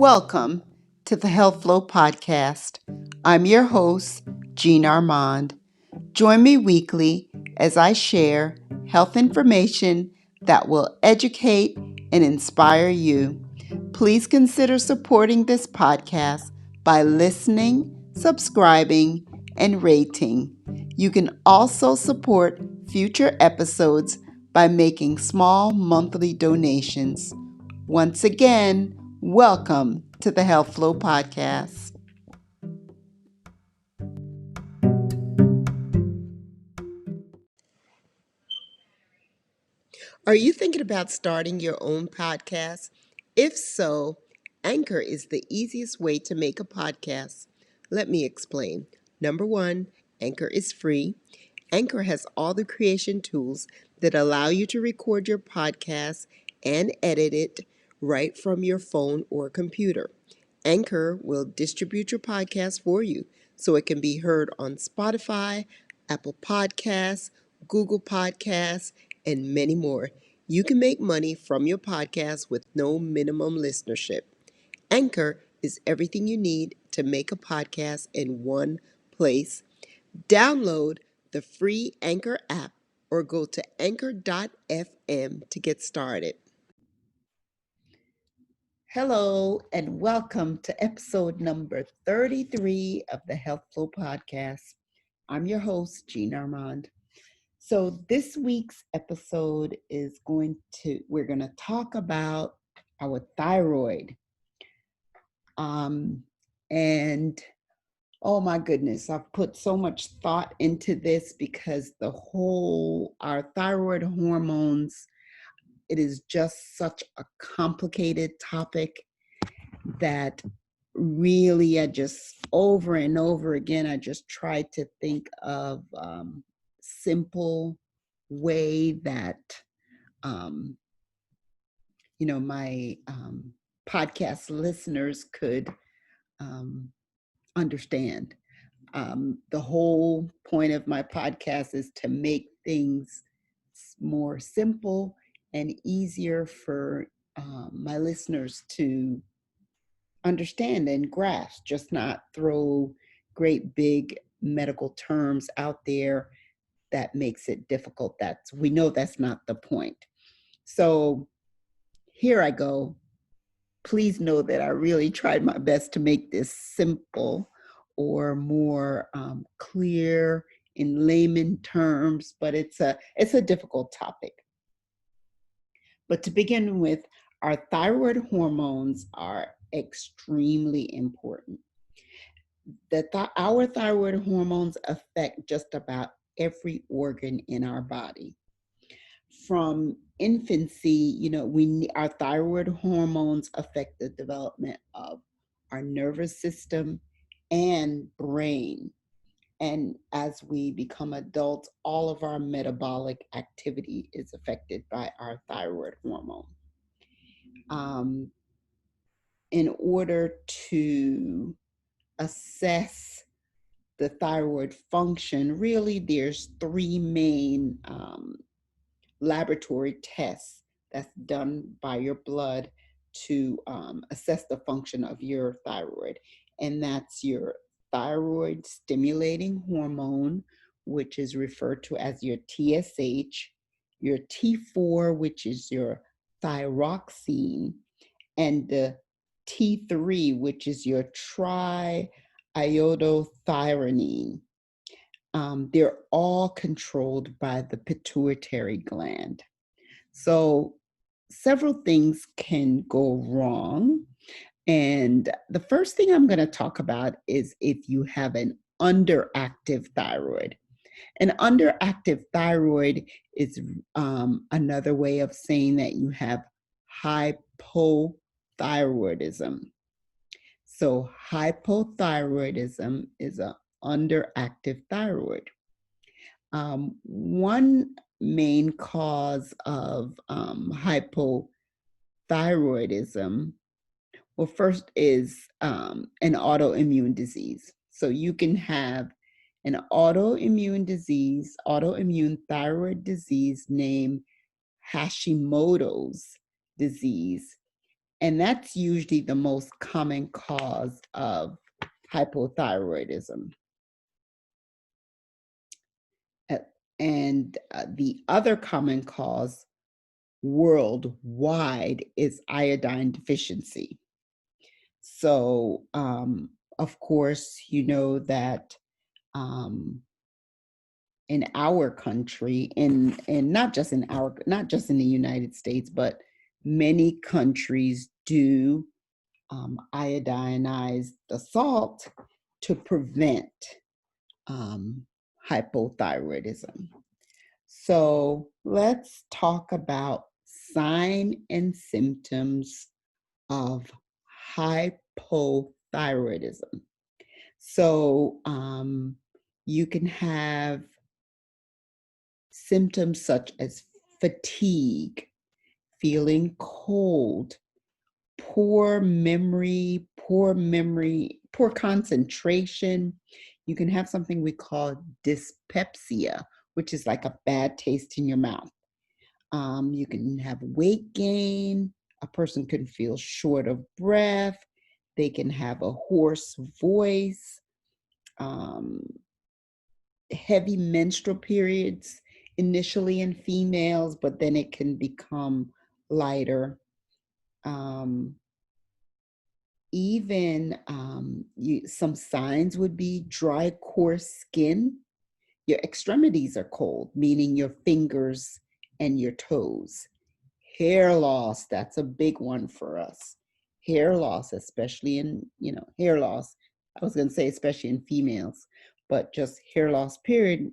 Welcome to the Health Flow Podcast. I'm your host, Jean Armand. Join me weekly as I share health information that will educate and inspire you. Please consider supporting this podcast by listening, subscribing, and rating. You can also support future episodes by making small monthly donations. Once again, welcome to the Health Flow Podcast. Are you thinking about starting your own podcast? If so, Anchor is the easiest way to make a podcast. Let me explain. Number one, Anchor is free. Anchor has all the creation tools that allow you to record your podcast and edit it right from your phone or computer. Anchor will distribute your podcast for you so it can be heard on Spotify, Apple Podcasts, Google Podcasts, and many more. You can make money from your podcast with no minimum listenership. Anchor is everything you need to make a podcast in one place. Download the free Anchor app or go to anchor.fm to get started. Hello, and welcome to episode number 33 of the Health Flow Podcast. I'm your host, Jean Armand. So this week's episode we're going to talk about our thyroid. And oh my goodness, I've put so much thought into this because our thyroid hormones, it is just such a complicated topic that really I just over and over again, I just tried to think of simple way that, my podcast listeners could understand. The whole point of my podcast is to make things more simple and easier for my listeners to understand and grasp, just not throw great big medical terms out there that makes it difficult. We know that's not the point. So here I go. Please know that I really tried my best to make this simple or more clear in layman terms, but it's a difficult topic. But to begin with, our thyroid hormones are extremely important. Our thyroid hormones affect just about every organ in our body. From infancy, our thyroid hormones affect the development of our nervous system and brain. And as we become adults, all of our metabolic activity is affected by our thyroid hormone. In order to assess the thyroid function, really there's three main laboratory tests that's done by your blood to assess the function of your thyroid. And that's your thyroid stimulating hormone, which is referred to as your TSH, your T4, which is your thyroxine, and the T3, which is your triiodothyronine. They're all controlled by the pituitary gland. So several things can go wrong. And the first thing I'm going to talk about is if you have an underactive thyroid. An underactive thyroid is another way of saying that you have hypothyroidism. So hypothyroidism is an underactive thyroid. One main cause of hypothyroidism, well, first is an autoimmune disease. So you can have an autoimmune thyroid disease named Hashimoto's disease. And that's usually the most common cause of hypothyroidism. And the other common cause worldwide is iodine deficiency. So, of course, you know that in our country, and not just in the United States, but many countries do iodinize the salt to prevent hypothyroidism. So let's talk about signs and symptoms of hypothyroidism. So you can have symptoms such as fatigue, feeling cold, poor memory, poor concentration. You can have something we call dyspepsia, which is like a bad taste in your mouth. You can have weight gain. A person can feel short of breath. They can have a hoarse voice, heavy menstrual periods, initially in females, but then it can become lighter. Even some signs would be dry, coarse skin. Your extremities are cold, meaning your fingers and your toes. Hair loss, that's a big one for us. Hair loss, especially in, hair loss. I was going to say especially in females, but just hair loss, period.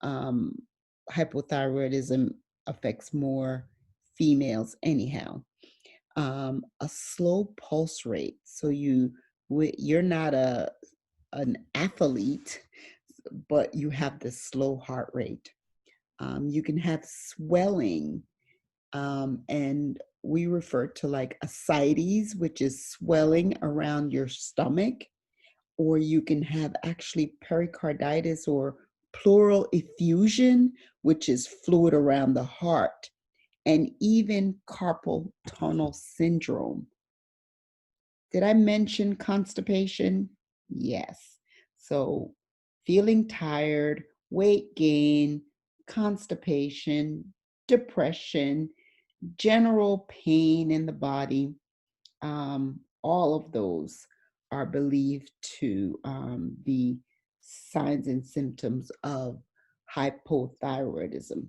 Hypothyroidism affects more females anyhow. A slow pulse rate. So you're not an athlete, but you have this slow heart rate. You can have swelling, and we refer to like ascites, which is swelling around your stomach, or you can have actually pericarditis or pleural effusion, which is fluid around the heart, and even carpal tunnel syndrome. Did I mention constipation? Yes. So feeling tired, weight gain, constipation, depression, general pain in the body, all of those are believed to be signs and symptoms of hypothyroidism.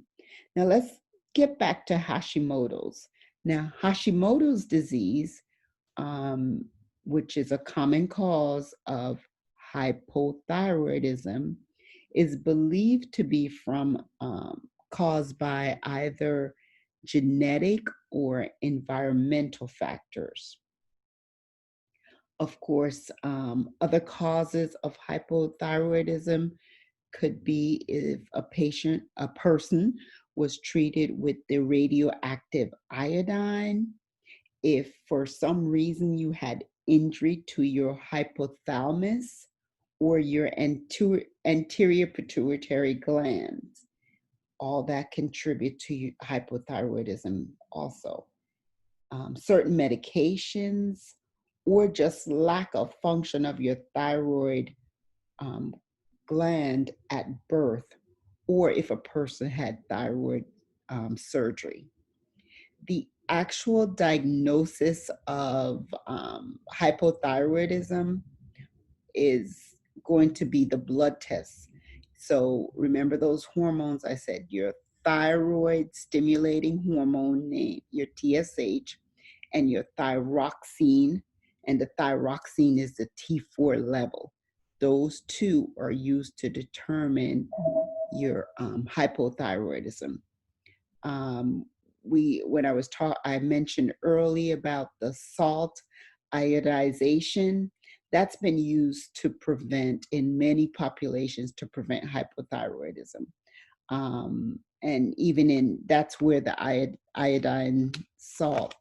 Now let's get back to Hashimoto's. Now, Hashimoto's disease, um, which is a common cause of hypothyroidism, is believed to be caused by either genetic or environmental factors. Of course, other causes of hypothyroidism could be if a person was treated with the radioactive iodine, if for some reason you had injury to your hypothalamus or your anterior pituitary glands. All that contribute to hypothyroidism also. Certain medications or just lack of function of your thyroid um, gland at birth, or if a person had thyroid surgery. The actual diagnosis of hypothyroidism is going to be the blood tests. So remember those hormones I said, your thyroid stimulating hormone name, your TSH, and your thyroxine, and the thyroxine is the T4 level. Those two are used to determine your hypothyroidism. Um, when I mentioned early about the salt iodization. That's been used to prevent in many populations to prevent hypothyroidism. And even that's where the iodine salt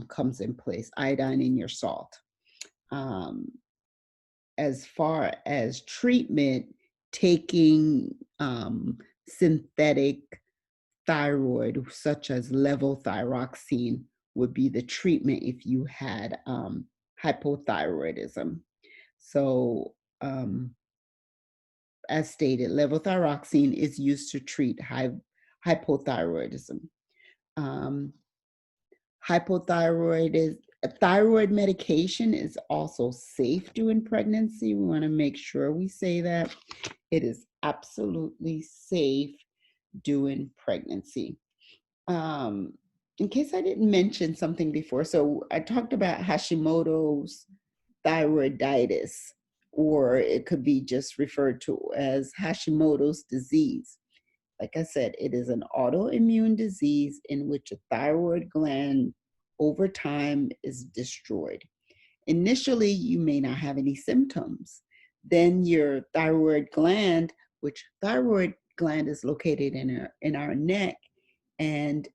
comes in place, iodine in your salt. As far as treatment, taking synthetic thyroid, such as levothyroxine, would be the treatment if you had hypothyroidism. So, as stated, levothyroxine is used to treat hypothyroidism. Um, thyroid medication is also safe during pregnancy. We want to make sure we say that it is absolutely safe during pregnancy. In case I didn't mention something before, so I talked about Hashimoto's thyroiditis, or it could be just referred to as Hashimoto's disease. Like I said, it is an autoimmune disease in which a thyroid gland over time is destroyed. Initially, you may not have any symptoms. Then your thyroid gland, which thyroid gland is located in our neck, and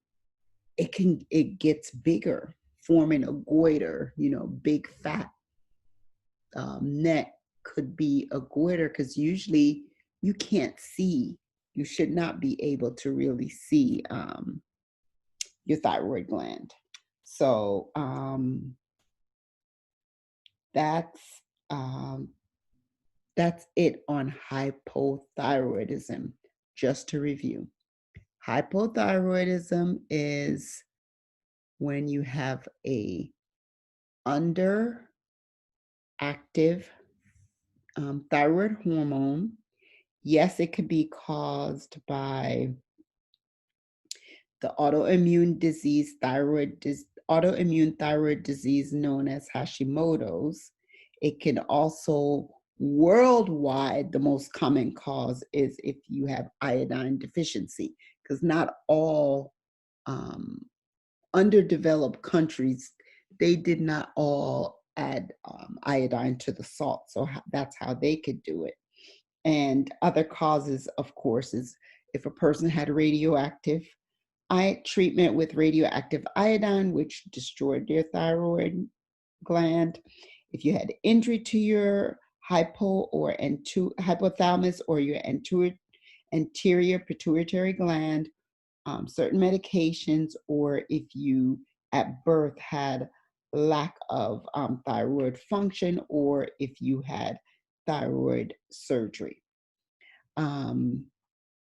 it gets bigger, forming a goiter, big fat neck could be a goiter, because usually you can't see. You should not be able to really see your thyroid gland. So that's um, that's it on hypothyroidism. Just to review, hypothyroidism is when you have a underactive thyroid hormone. Yes, it could be caused by the autoimmune thyroid disease known as Hashimoto's. It can also, worldwide, the most common cause is if you have iodine deficiency, because not all underdeveloped countries, they did not all add iodine to the salt. So that's how they could do it. And other causes, of course, is if a person had radioactive treatment with radioactive iodine, which destroyed their thyroid gland. If you had injury to your hypothalamus or your anterior pituitary gland, certain medications, or if you at birth had lack of thyroid function, or if you had thyroid surgery. And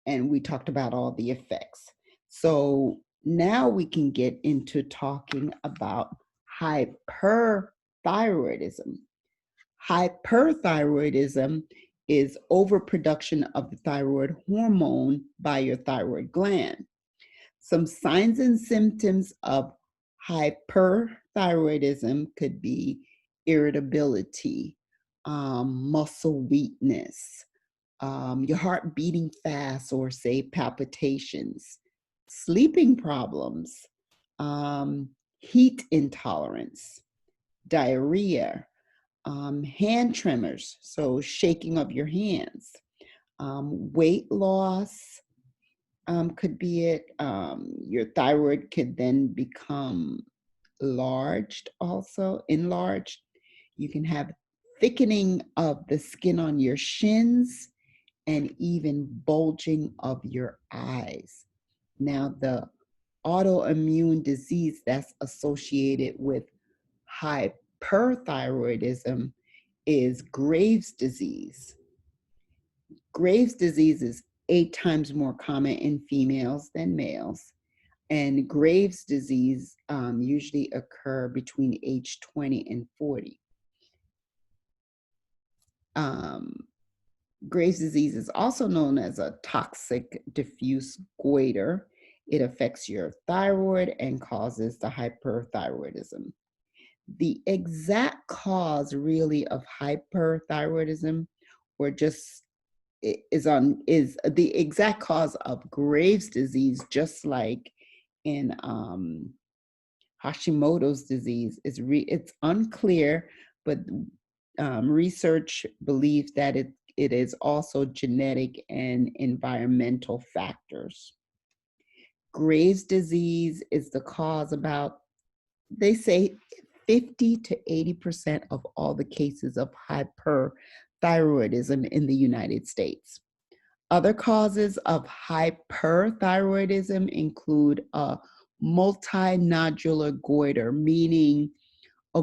we talked about all the effects. So now we can get into talking about hyperthyroidism. Hyperthyroidism is overproduction of the thyroid hormone by your thyroid gland. Some signs and symptoms of hyperthyroidism could be irritability, muscle weakness, your heart beating fast, or say palpitations, sleeping problems, heat intolerance, diarrhea, hand tremors, so shaking of your hands, weight loss could be it. Your thyroid could then become enlarged. You can have thickening of the skin on your shins, and even bulging of your eyes. Now, the autoimmune disease that's associated with hyperthyroidism is Graves' disease. Graves' disease is 8 times more common in females than males. And Graves' disease usually occur between age 20 and 40. Graves' disease is also known as a toxic diffuse goiter. It affects your thyroid and causes the hyperthyroidism. The exact cause really of hyperthyroidism, or just is the exact cause of Graves' disease, just like in Hashimoto's disease, it's unclear, but research believes that it is also genetic and environmental factors. Graves' disease is the cause about, they say, 50 to 80% of all the cases of hyperthyroidism in the United States. Other causes of hyperthyroidism include multinodular goiter, meaning a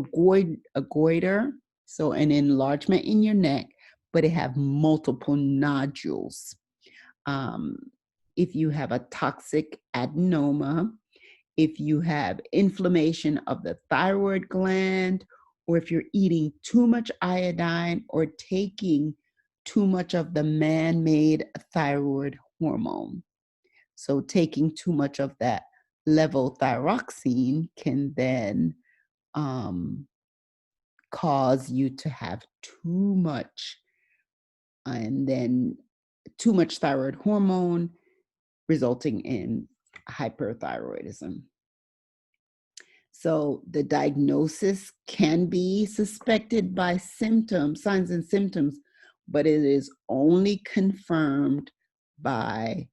goiter, so an enlargement in your neck, but it have multiple nodules. Um, if you have a toxic adenoma, if you have inflammation of the thyroid gland, or if you're eating too much iodine or taking too much of the man-made thyroid hormone. So taking too much of that levothyroxine can then cause you to have too much, and then too much thyroid hormone, resulting in hyperthyroidism. So the diagnosis can be suspected by symptoms, signs and symptoms, but it is only confirmed by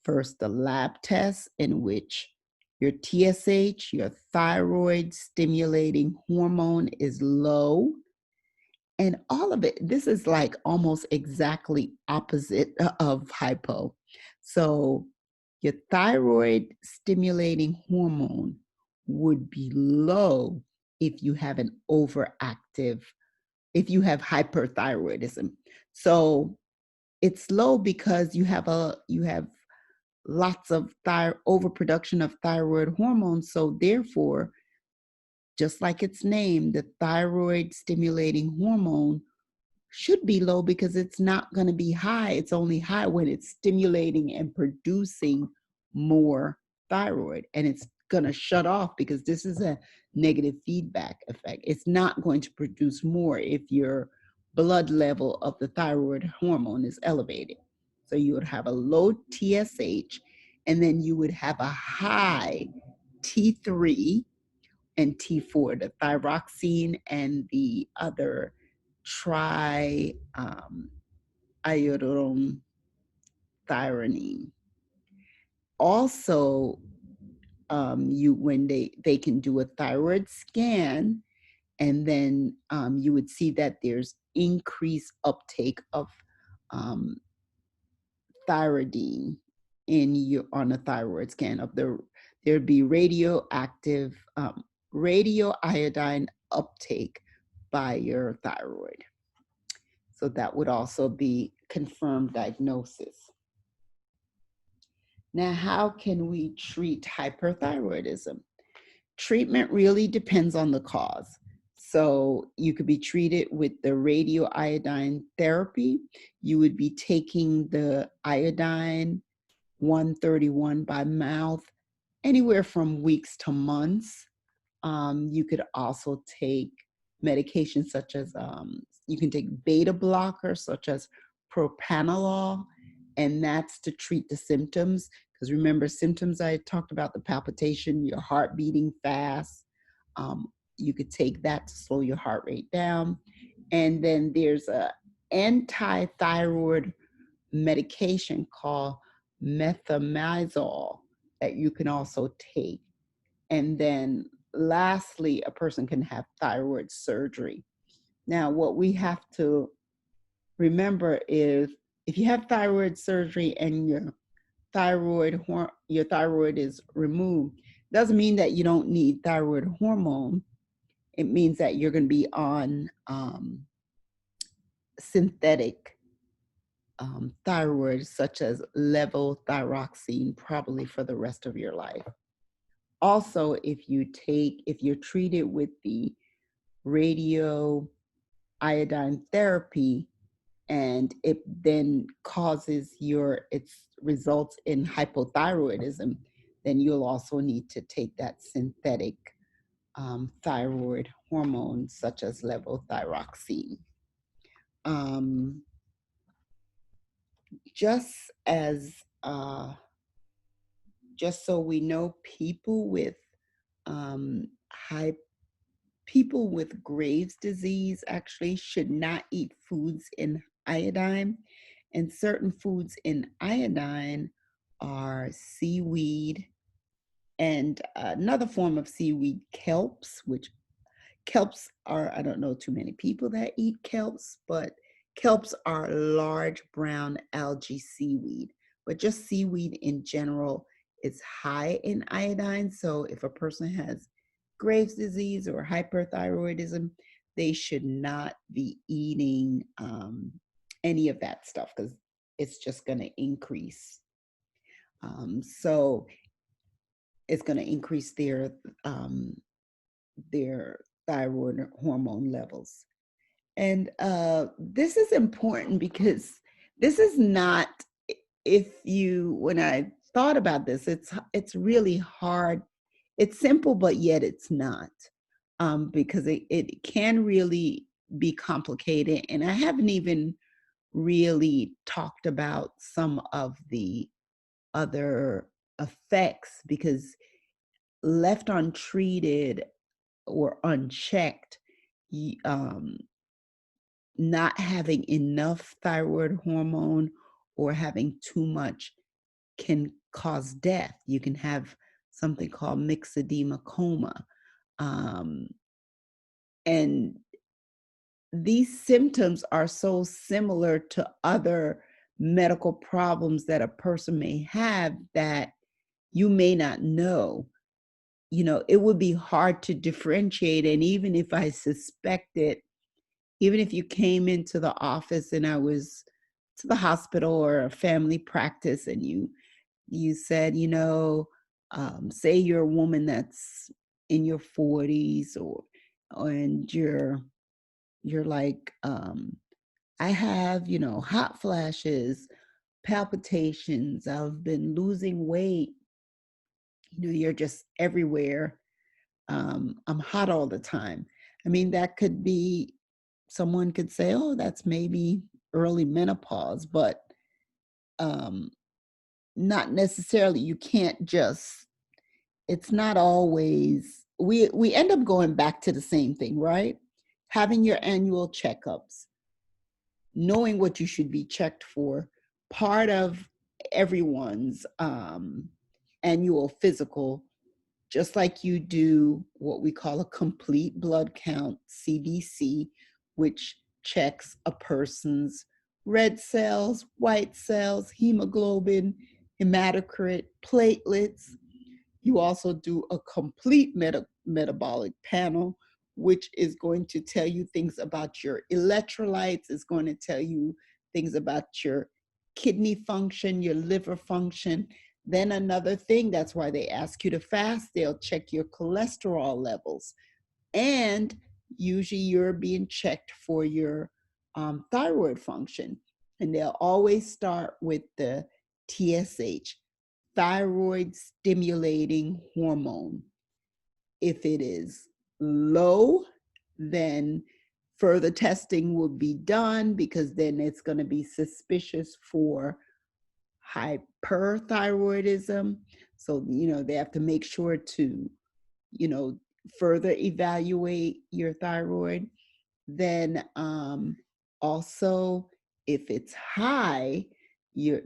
first the lab test, in which your TSH, your thyroid stimulating hormone, is low. And all of it, this is like almost exactly opposite of hypo. So your thyroid stimulating hormone would be low if you have an overactive, if you have hyperthyroidism. So it's low because you have lots of overproduction of thyroid hormones. So therefore, just like its name, the thyroid stimulating hormone should be low because it's not going to be high. It's only high when it's stimulating and producing more thyroid, and it's going to shut off because this is a negative feedback effect. It's not going to produce more if your blood level of the thyroid hormone is elevated. So you would have a low TSH, and then you would have a high T3 and T4, the thyroxine and the other iodine thyrine. Also, you when they can do a thyroid scan, and then you would see that there's increased uptake of um, thyroidine in your on a thyroid scan of there'd be radioactive radioiodine uptake by your thyroid. So that would also be confirmed diagnosis. Now, how can we treat hyperthyroidism? Treatment really depends on the cause. So you could be treated with the radioiodine therapy. You would be taking the iodine 131 by mouth anywhere from weeks to months. You could also take medications such as, you can take beta blockers such as propranolol, and that's to treat the symptoms. Because remember, symptoms, I talked about the palpitation, your heart beating fast. You could take that to slow your heart rate down. And then there's a anti-thyroid medication called methimazole that you can also take. And then lastly, a person can have thyroid surgery. Now, what we have to remember is if you have thyroid surgery and your thyroid is removed, doesn't mean that you don't need thyroid hormone. It means that you're going to be on synthetic thyroid, such as levothyroxine, probably for the rest of your life. Also, if you're treated with the radio iodine therapy, and it then it results in hypothyroidism, then you'll also need to take that synthetic thyroid hormone such as levothyroxine. Um, just as just so we know, um, high people with Graves' disease actually should not eat foods in iodine. And certain foods in iodine are seaweed and another form of seaweed, kelps, which kelps are, I don't know too many people that eat kelps, but kelps are large brown algae seaweed. But just seaweed in general is high in iodine. So if a person has Graves' disease or hyperthyroidism, they should not be eating any of that stuff because it's just going to increase. So it's going to increase their thyroid hormone levels. And this is important because this is not, when I thought about this, it's really hard. It's simple, but yet it's not, because it can really be complicated. And I haven't even really talked about some of the other effects, because left untreated or unchecked, not having enough thyroid hormone or having too much can cause death. You can have something called myxedema coma. And these symptoms are so similar to other medical problems that a person may have that you may not know. It would be hard to differentiate. And even if I suspected, even if you came into the office and I was to the hospital or a family practice and you said, say you're a woman that's in your 40s, and you're like, I have, hot flashes, palpitations, I've been losing weight, you're just everywhere. I'm hot all the time. I mean, that could be, someone could say, oh, that's maybe early menopause, but not necessarily. You can't just, it's not always, we end up going back to the same thing, right? Having your annual checkups, knowing what you should be checked for, part of everyone's annual physical, just like you do what we call a complete blood count, CBC, which checks a person's red cells, white cells, hemoglobin, hematocrit, platelets. You also do a complete metabolic panel, which is going to tell you things about your electrolytes, it's going to tell you things about your kidney function, your liver function. Then another thing, that's why they ask you to fast, they'll check your cholesterol levels. And usually you're being checked for your thyroid function. And they'll always start with the TSH, thyroid stimulating hormone. If it is low, then further testing will be done, because then it's going to be suspicious for hyperthyroidism. So, they have to make sure to, further evaluate your thyroid. Then also, if it's high, your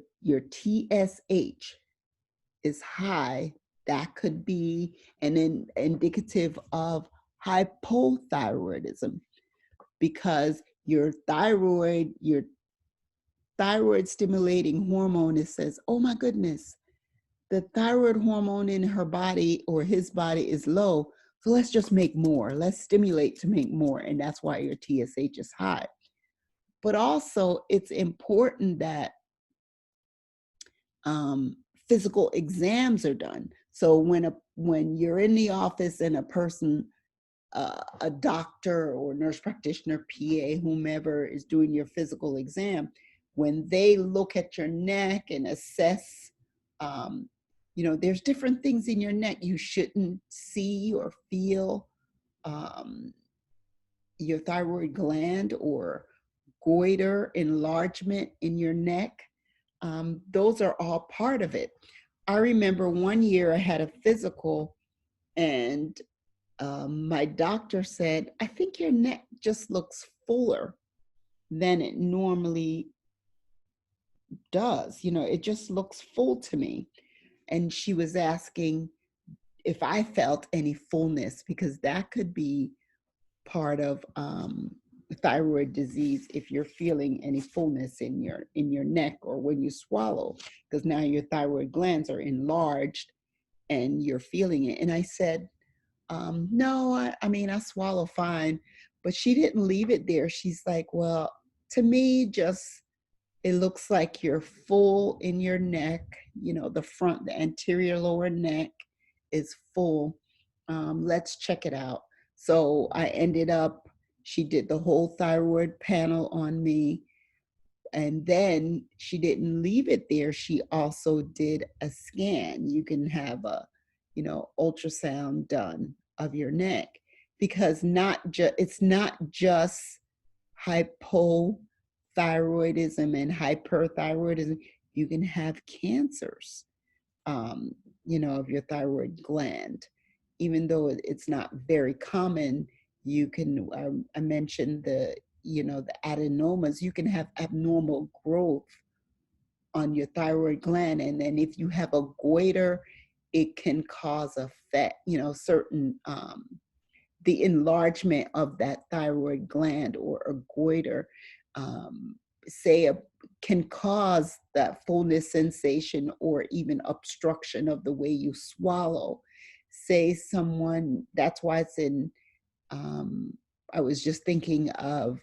TSH is high, that could be an indicative of hypothyroidism, because your thyroid stimulating hormone, it says, oh my goodness, the thyroid hormone in her body or his body is low. So let's just make more. Let's stimulate to make more. And that's why your TSH is high. But also, it's important that physical exams are done. So when you're in the office and a person, a doctor or nurse practitioner, PA, whomever is doing your physical exam, when they look at your neck and assess, there's different things in your neck you shouldn't see or feel. Your thyroid gland or goiter enlargement in your neck. Those are all part of it. I remember one year I had a physical, and my doctor said, I think your neck just looks fuller than it normally does. It just looks full to me. And she was asking if I felt any fullness, because that could be part of thyroid disease if you're feeling any fullness in your neck or when you swallow, because now your thyroid glands are enlarged and you're feeling it. And I said, no, I mean, I swallow fine. But she didn't leave it there. She's like, well, to me, just it looks like you're full in your neck. The front, the anterior lower neck is full. Let's check it out. So I ended up, she did the whole thyroid panel on me. And then she didn't leave it there. She also did a scan. You can have a, ultrasound done of your neck, because it's not just hypothyroidism and hyperthyroidism. You can have cancers, of your thyroid gland. Even though it's not very common, you can, I mentioned the adenomas, you can have abnormal growth on your thyroid gland. And then if you have a goiter, it can cause a fat, certain, the enlargement of that thyroid gland or a goiter, say can cause that fullness sensation or even obstruction of the way you swallow. Say someone, that's why it's in, um, I was just thinking of,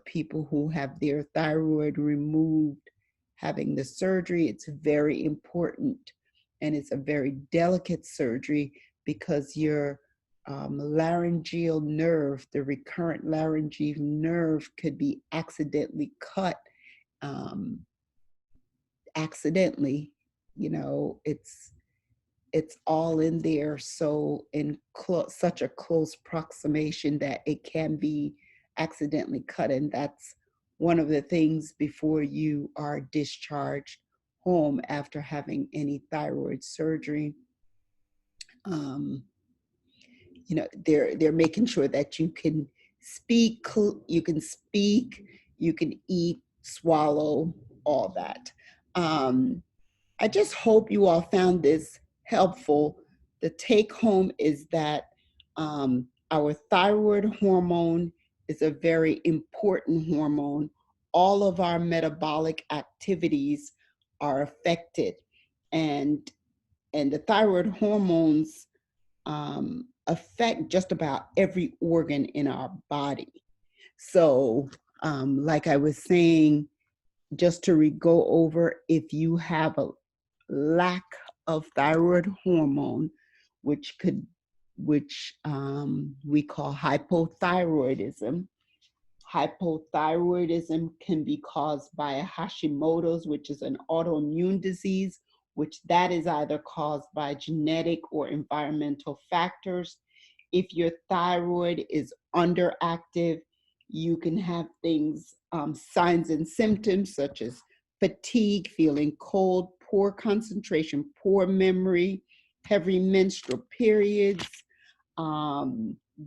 people who have their thyroid removed, having the surgery. It's very important, and it's a very delicate surgery, because your laryngeal nerve, the recurrent laryngeal nerve, could be accidentally cut. Um, accidentally, it's all in there, so in such a close proximation that it can be accidentally cut. And that's one of the things before you are discharged home after having any thyroid surgery. um, they're making sure that you can speak, you can eat, swallow, all that. um, I just hope you all found this helpful. The take home is that our thyroid hormone is a very important hormone. All of our metabolic activities are affected, and the thyroid hormones affect just about every organ in our body. So, like I was saying, just to go over, if you have a lack of thyroid hormone, which we call hypothyroidism. Hypothyroidism can be caused by a Hashimoto's, which is an autoimmune disease, which that is either caused by genetic or environmental factors. If your thyroid is underactive, you can have things, signs and symptoms such as fatigue, feeling cold, poor concentration, poor memory, heavy menstrual periods,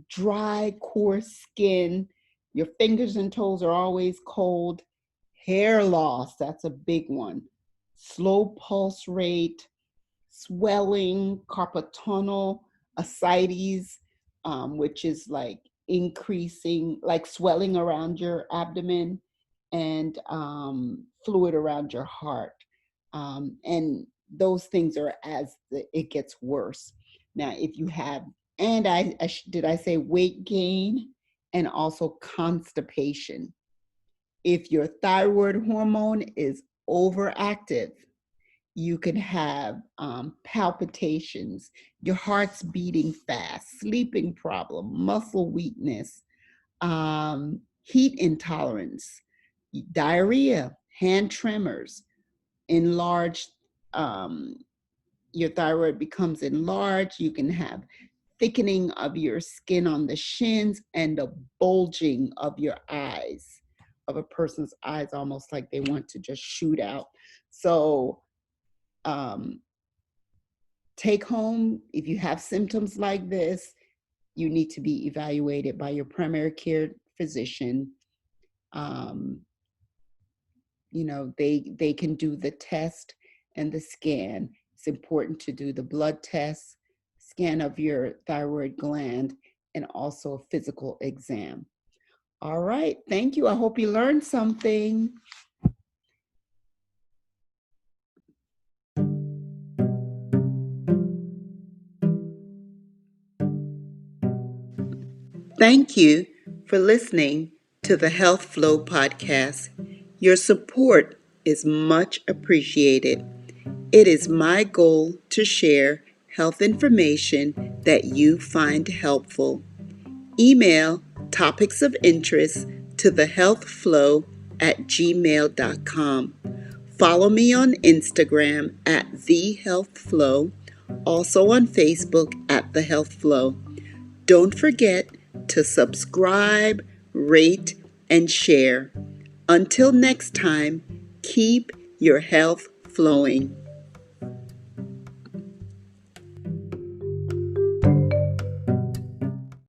dry, coarse skin. Your fingers and toes are always cold. Hair loss, that's a big one. Slow pulse rate, swelling, carpal tunnel, ascites, which is like increasing, like swelling around your abdomen, and fluid around your heart. And those things are as it gets worse. Now, if you have, and did I say weight gain, and also constipation. If your thyroid hormone is overactive, you can have palpitations, your heart's beating fast, sleeping problem, muscle weakness, heat intolerance, diarrhea, hand tremors, enlarged, um, your thyroid becomes enlarged. You can have thickening of your skin on the shins and the bulging of your eyes, of a person's eyes, almost like they want to just shoot out. So, um, take home, if you have symptoms like this, you need to be evaluated by your primary care physician. Um, they can do the test and the scan. It's important to do the blood test, scan of your thyroid gland, and also a physical exam. All right. Thank you. I hope you learned something. Thank you for listening to the Health Flow podcast. Your support is much appreciated. It is my goal to share health information that you find helpful. Email topics of interest to thehealthflow@gmail.com. Follow me on Instagram at thehealthflow, also on Facebook at The Health Flow. Don't forget to subscribe, rate, and share. Until next time, keep your health flowing.